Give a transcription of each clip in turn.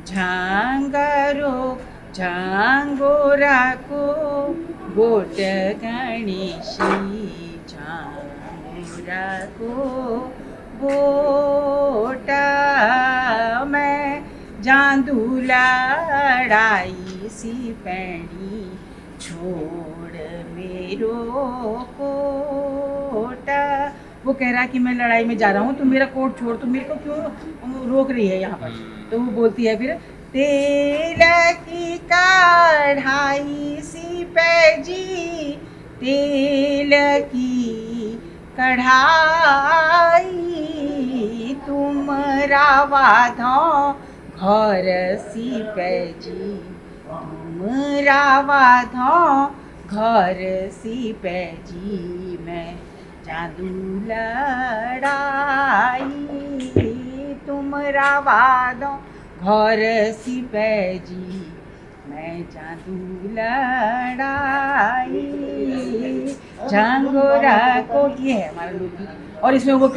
झांगरो झांगोराको boat Ganeshi झांगोराको बोटा मैं जादू लड़ाई सी पैणी छोड़ मेरो कोटा। वो कह रहा कि मैं लड़ाई में जा रहा हूँ, तुम मेरा कोट छोड़, तुम मेरे को क्यों रोक रही है यहाँ पर। तो वो बोलती है फिर, तेल की कढ़ाई सी पैजी, तेल की कढ़ाई तुम रावाधा घर सी पैजी, तुम रावाधा घर सी पैजी मैं जादू लड़ाई तुम रावाधा घर सी पैजी मैं जादू लड़ाई झंगोरा को। ये है हमारा लोकगीत और इसमें वो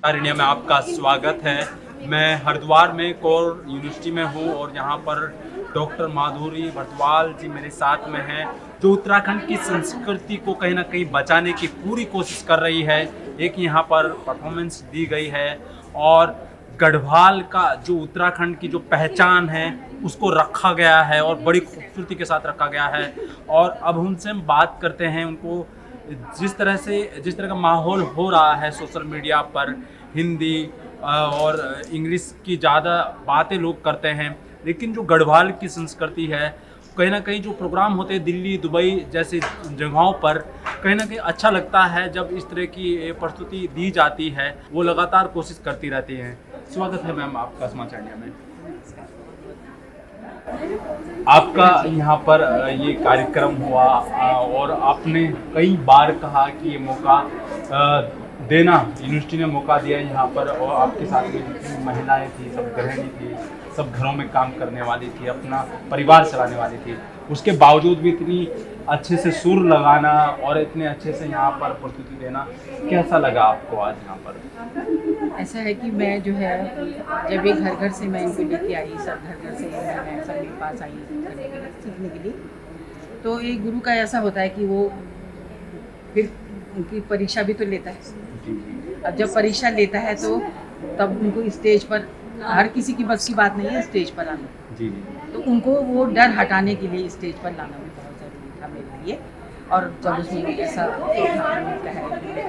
तारिणिया में आपका स्वागत है। मैं हरिद्वार में कौर यूनिवर्सिटी में हूँ और यहाँ पर डॉक्टर माधुरी भरद्वाज जी मेरे साथ में हैं, जो उत्तराखंड की संस्कृति को कहीं ना कहीं बचाने की पूरी कोशिश कर रही है। एक यहाँ पर परफॉर्मेंस दी गई है और गढ़वाल का जो उत्तराखंड की जो पहचान है उसको रखा गया है और बड़ी खूबसूरती के साथ रखा गया है। और अब उनसे हम बात करते हैं, उनको जिस तरह का माहौल हो रहा है सोशल मीडिया पर, हिंदी और इंग्लिश की ज़्यादा बातें लोग करते हैं, लेकिन जो गढ़वाल की संस्कृति है कहीं ना कहीं जो प्रोग्राम होते हैं दिल्ली दुबई जैसी जगहों पर, कहीं ना कहीं अच्छा लगता है जब इस तरह की प्रस्तुति दी जाती है। वो लगातार कोशिश करती रहती हैं। स्वागत है मैम आपका समाचार इंडिया में। आपका यहाँ पर ये कार्यक्रम हुआ और आपने कई बार कहा कि ये मौका देना, यूनिवर्सिटी ने मौका दिया यहाँ पर, और आपके साथ में जितनी महिलाएं थी सब गृहिणी थी, सब घरों में काम करने वाली थी, अपना परिवार चलाने वाली थी, उसके बावजूद भी इतनी अच्छे से सुर लगाना और इतने अच्छे से यहाँ पर प्रस्तुति देना, कैसा लगा आपको आज यहाँ पर? ऐसा है कि मैं जो है जब ये घर घर से मैं इनको लेके आई, सब घर घर से मैं सब मेरे पास आई सीखने के लिए, तो एक गुरु का ऐसा होता है कि वो फिर उनकी परीक्षा भी तो लेता है। अब जब परीक्षा लेता है तो तब उनको स्टेज पर, हर किसी की बस की बात नहीं है स्टेज पर आना, तो उनको वो डर हटाने के लिए स्टेज पर लाना भी बहुत ज़रूरी था मेरे लिए। और जब उसमें ऐसा मिलता है,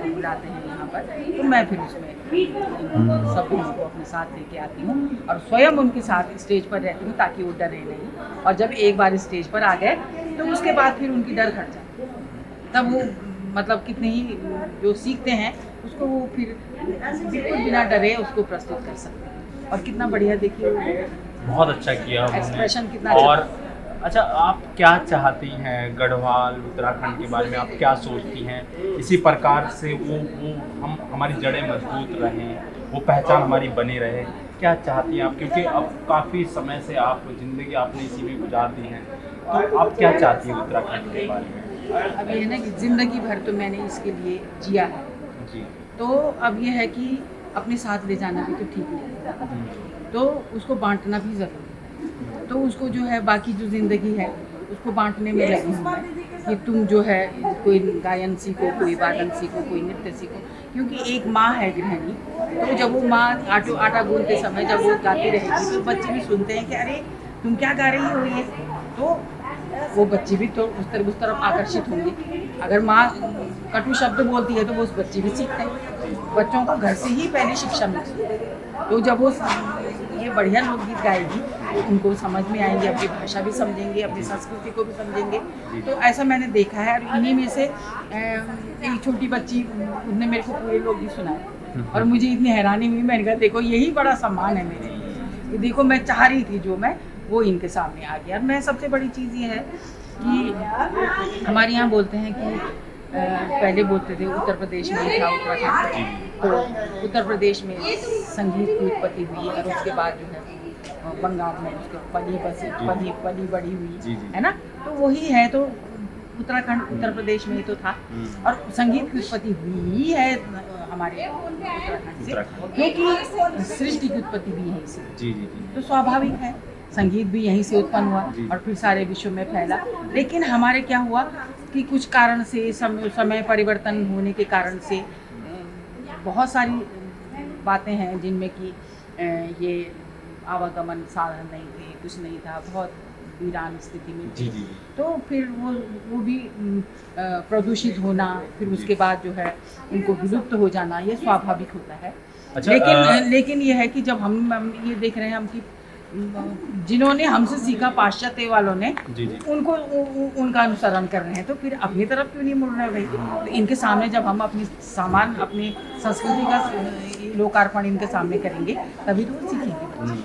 बुलाते हैं यहाँ पर, तो मैं फिर उसमें सब उनको अपने साथ लेके आती हूँ और स्वयं उनके साथ स्टेज पर रहती हूँ ताकि वो डरे नहीं। और जब एक बार स्टेज पर आ गए तो उसके बाद फिर उनकी डर हट जाती है, तब वो मतलब कितने ही जो सीखते हैं उसको वो फिर बिल्कुल बिना डरे उसको प्रस्तुत कर सकते हैं। और कितना बढ़िया, देखिए बहुत अच्छा किया एक्सप्रेशन कितना और अच्छा, आप क्या चाहती हैं गढ़वाल उत्तराखंड के बारे में, आप क्या सोचती हैं? इसी प्रकार से वो हमारी जड़ें मजबूत रहें, वो पहचान हमारी बनी रहे, क्या चाहती हैं आप? क्योंकि अब काफ़ी समय से आप ज़िंदगी आपने इसी में गुजार दी है, तो आप क्या चाहती हैं उत्तराखंड के बारे में? अब ये है ना कि ज़िंदगी भर तो मैंने इसके लिए जिया है जी, तो अब ये है कि अपने साथ ले जाना भी तो ठीक नहीं है, तो उसको बांटना भी ज़रूरी है। तो उसको जो है बाकी जो ज़िंदगी है उसको बांटने में लगी हूँ मैं कि तुम जो है कोई गायन सीखो, कोई वादन सीखो, कोई नृत्य सीखो, क्योंकि एक माँ है गृहिणी, तो जब वो माँ आटा गूंथते समय जब वो गाती रहेगी तो बच्चे भी सुनते हैं कि अरे तुम क्या गा रही हो ये, तो वो बच्चे भी तो उस तरफ आकर्षित होंगे। अगर माँ कटु शब्द बोलती है तो वो उस बच्चे भी सीखते हैं। बच्चों को घर से ही पहले शिक्षा मिलती है, तो जब वो ये बढ़िया लोकगीत गाएगी तो उनको समझ में आएंगे, अपनी भाषा भी समझेंगे, अपनी संस्कृति को भी समझेंगे। तो ऐसा मैंने देखा है और इन्हीं में से एक छोटी बच्ची उसने मेरे को पूरे लोकगीत सुनाए और मुझे इतनी हैरानी हुई, मैंने कहा देखो यही बड़ा सम्मान है मेरे लिए, देखो मैं चाह रही थी जो मैं वो इनके सामने आ गया। मैं सबसे बड़ी चीज़ ये है कि हमारे यहाँ बोलते हैं कि पहले बोलते थे उत्तर प्रदेश में था उत्तराखंड, तो उत्तर प्रदेश में संगीत की उत्पत्ति हुई और उसके बाद जो है बंगाल में उसके पली बड़ी हुई है ना, तो वही है। तो उत्तराखंड उत्तर प्रदेश में ही तो था, और संगीत की उत्पत्ति हुई ही है हमारे उत्तराखंड से, क्योंकि सृष्टि की उत्पत्ति भी यहीं से, जी जी जी। तो स्वाभाविक है संगीत भी यहीं से उत्पन्न हुआ जी। और फिर सारे विश्व में फैला। लेकिन हमारे क्या हुआ कि कुछ कारण से समय परिवर्तन होने के कारण से बहुत सारी बातें हैं जिनमें कि ये आवागमन साधन नहीं थे, कुछ नहीं था, बहुत वीरान स्थिति में जी थी। जी। तो फिर वो भी प्रदूषित होना, फिर उसके बाद जो है उनको विलुप्त हो जाना, ये स्वाभाविक होता है। अच्छा, लेकिन ये है कि जब हम ये देख रहे हैं हम कि जिन्होंने हमसे सीखा पाश्चात्य वालों ने, जी जी। उनको उनका अनुसरण कर रहे हैं, तो फिर अपनी तरफ क्यों नहीं मुड़ रहे भाई? तो इनके सामने जब हम अपनी सामान अपनी संस्कृति का लोकार्पण इनके सामने करेंगे तभी तो वो सीखेंगे।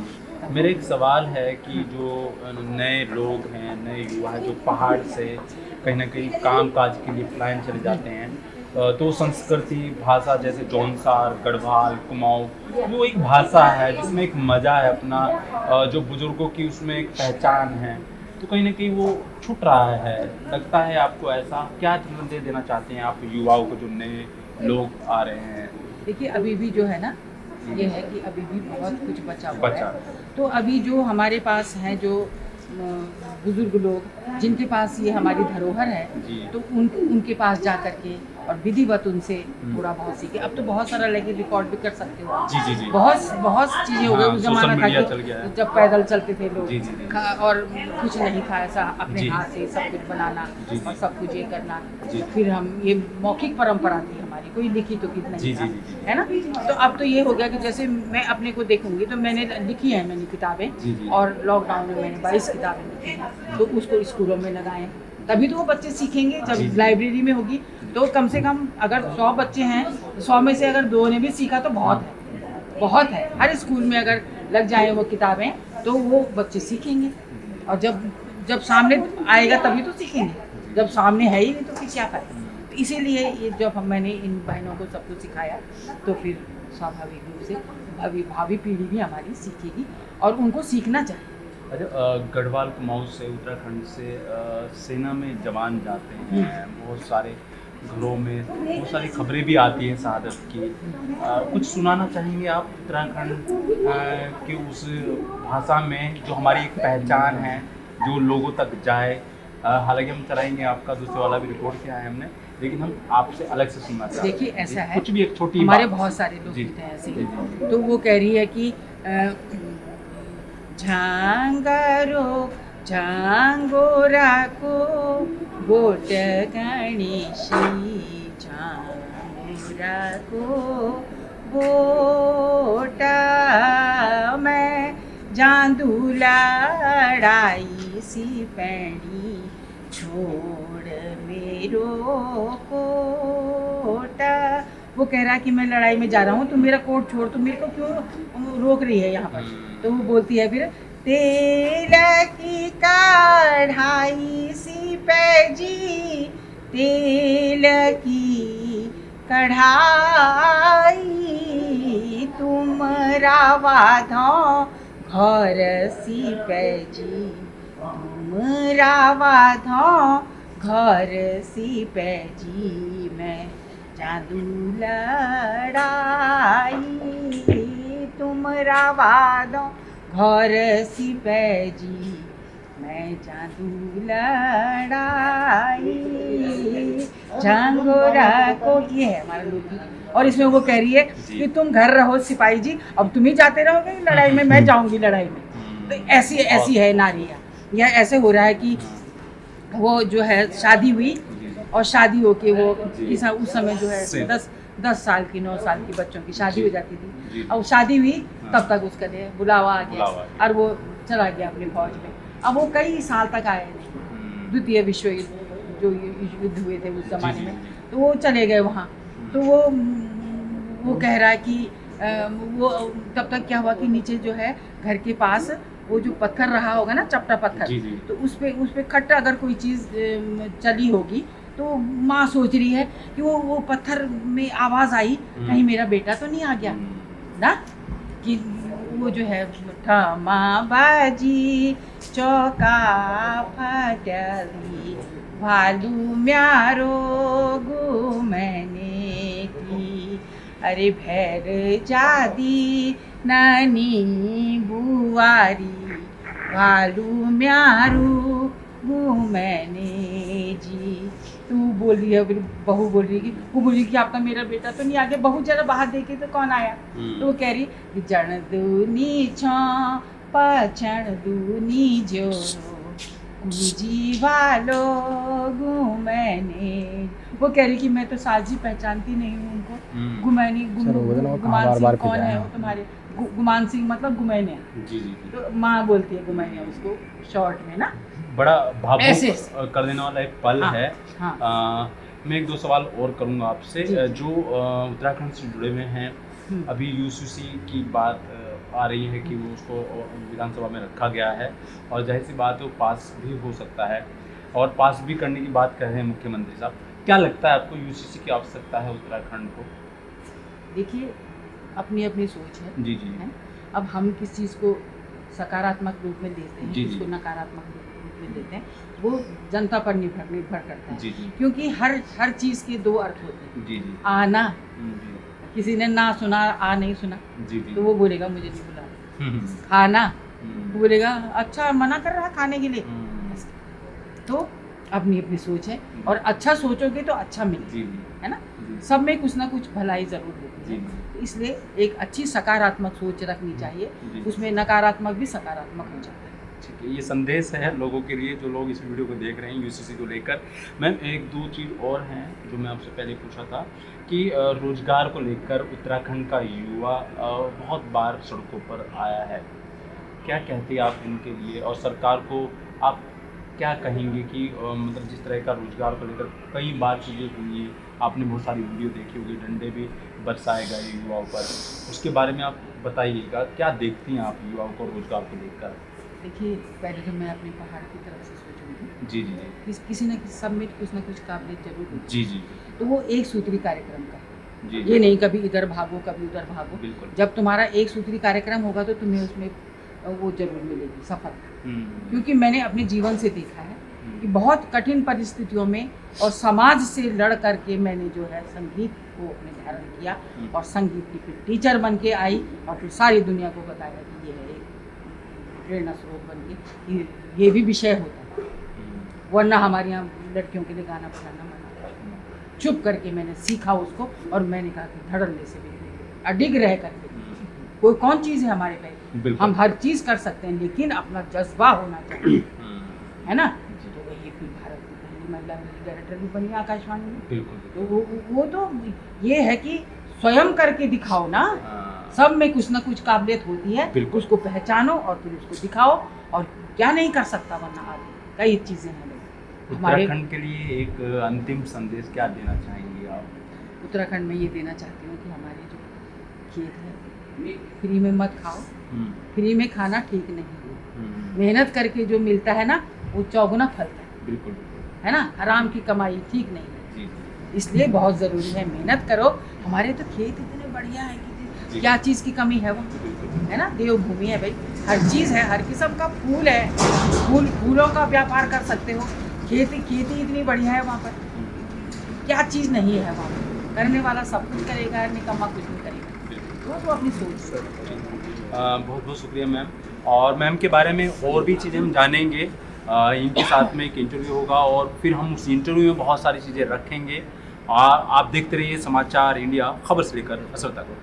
मेरा एक सवाल है कि जो नए लोग हैं, नए युवा हैं, जो पहाड़ से कहीं ना कहीं काम काज के लिए पलायन चले जाते हैं, तो संस्कृति भाषा जैसे जौनसार, गढ़वाल, कुमाऊँ, वो एक भाषा है जिसमें एक मज़ा है अपना, जो बुजुर्गों की उसमें एक पहचान है, तो कहीं ना कहीं वो छूट रहा है। लगता है आपको ऐसा? क्या संदेश देना चाहते हैं आप युवाओं को, जो नए लोग आ रहे हैं? देखिए अभी भी जो है ना, ये है कि अभी भी बहुत कुछ बचा हुआ बचा है। तो अभी जो हमारे पास हैं, जो बुजुर्ग लोग जिनके पास ये हमारी धरोहर है, जी। तो उनके पास जा कर के और विधिवत उनसे थोड़ा बहुत सीखे। अब तो बहुत सारा लेके रिकॉर्ड भी कर सकते हो। जी जी जी। बहुत चीज़ें हो गई। हाँ, उस जमाना सोशल था मीडिया चल गया कि है। जब पैदल चलते थे लोग, जी, जी, जी। और कुछ नहीं था ऐसा, अपने जी। हाथ से सब कुछ बनाना जी, जी। और सब कुछ ये करना। जी। फिर हम ये मौखिक परंपरा थी हमारी, कोई लिखित तो नहीं जी, था, जी, जी, जी। है ना? तो अब तो ये हो गया कि जैसे मैं अपने को देखूंगी तो मैंने लिखी है किताबें, जी, जी। और लॉकडाउन में मैंने 22 किताबें लिखी हैं, तो उसको स्कूलों में लगाएं, तभी तो वो बच्चे सीखेंगे। जी, जी। जब लाइब्रेरी में होगी तो कम से कम अगर 100 बच्चे हैं, 100 में से अगर 2 ने भी सीखा तो बहुत है। हर स्कूल में अगर लग जाए वो किताबें तो वो बच्चे सीखेंगे, और जब सामने आएगा तभी तो सीखेंगे। जब सामने है ही नहीं तो फिर क्या फायदा? तो इसीलिए ये जब मैंने इन बहनों को सब कुछ सिखाया, तो फिर स्वाभाविक रूप से भावी पीढ़ी भी हमारी सीखेगी और उनको सीखना चाहिए। अच्छा, गढ़वाल कुमाऊँ से, उत्तराखंड से सेना में जवान जाते हैं, बहुत सारे घरों में बहुत सारी खबरें भी आती हैं शहादत की। कुछ सुनाना चाहेंगे आप उत्तराखंड की उस भाषा में, जो हमारी एक पहचान है, जो लोगों तक जाए? हालांकि हम चलाएंगे आपका दूसरे वाला भी रिकॉर्ड किया है हमने, लेकिन हम आपसे अलग से सुनना चाहते हैं। देखिए ऐसा है, कुछ भी एक छोटी हमारे बात। बहुत सारे लोग जी। होते हैं ऐसे जी, ही। जी। तो वो कह रही है कि झांगोराको बोट गणेशी, झांगोराको बोटा मैं जांदू लड़ाई सी पैणी, छोड़ मेरो कोटा। वो कह रहा है कि मैं लड़ाई में जा रहा हूँ, तो मेरा कोट छोड़, तो मेरे को क्यों रोक रही है यहाँ पर? तो वो बोलती है फिर, तेल की कढ़ाई सी पैजी, तेल की कढ़ाई, तुम रावाधो घर सी पैजी, तुम रावाधो घर सी पैजी, मैं जादू लड़ाई, तुम रावाधो घर सी पैजी, मैं जादू लड़ाई, झंगोरा को। ये है हमारा लोकगीत। और इसमें वो कह रही है कि तुम घर रहो सिपाही जी, अब तुम ही जाते रहोगे लड़ाई में, मैं जाऊंगी लड़ाई में। तो ऐसी है नारियाँ। यह ऐसे हो रहा है कि वो जो है शादी हुई, और शादी होके वो उस समय जो है 10 साल की 9 साल की बच्चों की शादी हो जाती थी। और शादी हुई तब तक उसका बुलावा आ गया और वो चला गया अपनी फौज में। अब वो कई साल तक आए नहीं। द्वितीय विश्व युद्ध जो युद्ध हुए थे उस जमाने में, तो वो चले गए वहाँ। तो वो कह रहा है कि वो तब तक क्या हुआ कि नीचे जो है घर के पास वो जो पत्थर रहा होगा ना, चपटा पत्थर, तो उस पे खट अगर कोई चीज़ चली होगी, तो माँ सोच रही है कि वो पत्थर में आवाज़ आई, कहीं मेरा बेटा तो नहीं आ गया ना, कि वो जो है ठमा बाजी चौका फटली, वालू म्यारो घूमने की, अरे भैर जादी नानी बुआरी, वालू म्यारू घूमने जी। तू बोल रही है, बहू बोल रही है कि वो बोल रही कि आपका मेरा बेटा तो नहीं आगे, बहू जरा बाहर देखे तो कौन आया। तो वो कह रही कि जण दूनी छो पछण दूनी जो गुरुजी वालो घूमने। वो कह रही कि मैं तो साजी पहचानती नहीं हूँ उनको। गुमैनी गुमान सिंह कौन है वो तुम्हारे, गुमान सिंह मतलब गुमैनिया। जी जी। तो माँ बोलती है गुमैनिया उसको शॉर्ट में ना। बड़ा भावुक कर देने वाला एक पल हाँ, है। हाँ। मैं एक दो सवाल और करूंगा आपसे। जो उत्तराखंड से जुड़े हुए हैं, अभी यूसीसी की बात आ रही है कि वो उसको विधानसभा में रखा गया है और जाहिर सी बात है वो पास भी हो सकता है और पास भी करने की बात कर रहे हैं मुख्यमंत्री साहब। क्या लगता है आपको यूसीसी की आवश्यकता है उत्तराखंड को? देखिए, अपनी अपनी सोच है। जी जी। है? अब हम किस चीज़ को सकारात्मक रूप में लेते हैं, जी, जी। किसको नकारात्मक रूप में लेते हैं, वो जनता पर निर्भर करता है। जी जी। क्योंकि हर चीज़ के दो अर्थ होते हैं। जी जी। आना, जी किसी ने ना सुना, आ नहीं सुना, जी जी। तो वो बोलेगा मुझे नहीं बुला। हम्म, खाना, हम्म, वो बोलेगा अच्छा मना कर रहा खाने के लिए। हम्म, तो अपनी अपनी सोच है और अच्छा सोचोगे तो अच्छा मिलेगा, जी जी। है ना। जी। सब में कुछ ना कुछ भलाई ज़रूर होती है, जी। तो इसलिए एक अच्छी सकारात्मक सोच रखनी चाहिए, जी। उसमें नकारात्मक भी सकारात्मक हो जाता है। ठीक है, ये संदेश है लोगों के लिए जो लोग इस वीडियो को देख रहे हैं यूसीसी को लेकर। मैम एक दो चीज़ और हैं जो मैं आपसे पहले पूछा था कि रोजगार को लेकर उत्तराखंड का युवा बहुत बार सड़कों पर आया है। क्या कहते हैं आप इनके लिए और सरकार को आप क्या कहेंगे कि मतलब जिस तरह का रोजगार को लेकर कई बार चीज़ें हुई हैं, आपने बहुत सारी वीडियो देखी होगी, डंडे भी बरसाए गए युवाओं पर, उसके बारे में आप बताइएगा क्या देखती हैं आप युवाओं को रोजगार को लेकर? देखिए, पहले तो मैं अपने पहाड़ की तरफ से सोचूंगी, जी जी जी। किसी न किसी सब में कुछ ना कुछ काबिलियत जरूर होती जी है। जी तो वो एक सूत्री कार्यक्रम का है। जी। ये नहीं कभी इधर भागो कभी उधर भागो। बिल्कुल। जब तुम्हारा एक सूत्री कार्यक्रम होगा तो तुम्हें उसमें वो जरूर मिलेगी सफलता। क्योंकि मैंने अपने जीवन से देखा है कि बहुत कठिन परिस्थितियों में और समाज से लड़ करके मैंने जो है संगीत को अपने धारण किया और संगीत की फिर टीचर बन के आई और फिर सारी दुनिया को बताया कि ये है एक प्रेरणा स्रोत बन के ये भी विषय होता है। वरना हमारे यहाँ लड़कियों के लिए गाना बजाना मना था। चुप करके मैंने सीखा उसको और मैंने कहा कि धड़ल्ले से भी अडिग रह करके कोई कौन चीज़ है हमारे पे, हम हर चीज़ कर सकते हैं लेकिन अपना जज्बा होना चाहिए, है ना। तो वही फिर भारत की पहली महिला डायरेक्टर भी बनी आकाशवाणी में। बिल्कुल। तो वो तो ये है कि स्वयं करके दिखाओ ना। सब में कुछ ना कुछ काबिलियत होती है, उसको पहचानो और फिर उसको दिखाओ। और क्या नहीं कर सकता वरना आगे कई चीज़ें हैं। उत्तराखंड के लिए एक अंतिम संदेश क्या देना चाहेंगे आप? उत्तराखंड में ये देना चाहती हूँ कि हमारे जो खेत है फ्री में मत खाओ। फ्री में खाना ठीक नहीं है। मेहनत करके जो मिलता है ना वो चौगुना फलता है। बिल्कुल। है ना, हराम की कमाई ठीक नहीं है। जी। इसलिए बहुत ज़रूरी है मेहनत करो। हमारे तो खेत इतने बढ़िया है कि क्या चीज़ की कमी है वो, है ना। देवभूमि है भाई, हर चीज़ है, हर किस्म का फूल है, फूलों का व्यापार कर सकते हो। खेती इतनी बढ़िया है वहाँ पर, क्या चीज़ नहीं है वहाँ पर। करने वाला सब कुछ करेगा, निकम्मा कुछ नहीं करेगा। तो अपनी सोच। बहुत बहुत शुक्रिया मैम। और मैम के बारे में और भी चीज़ें हम जानेंगे। इनके साथ में एक इंटरव्यू होगा और फिर हम उस इंटरव्यू में बहुत सारी चीज़ें रखेंगे। आप देखते रहिए समाचार इंडिया, खबर से लेकर असर तक।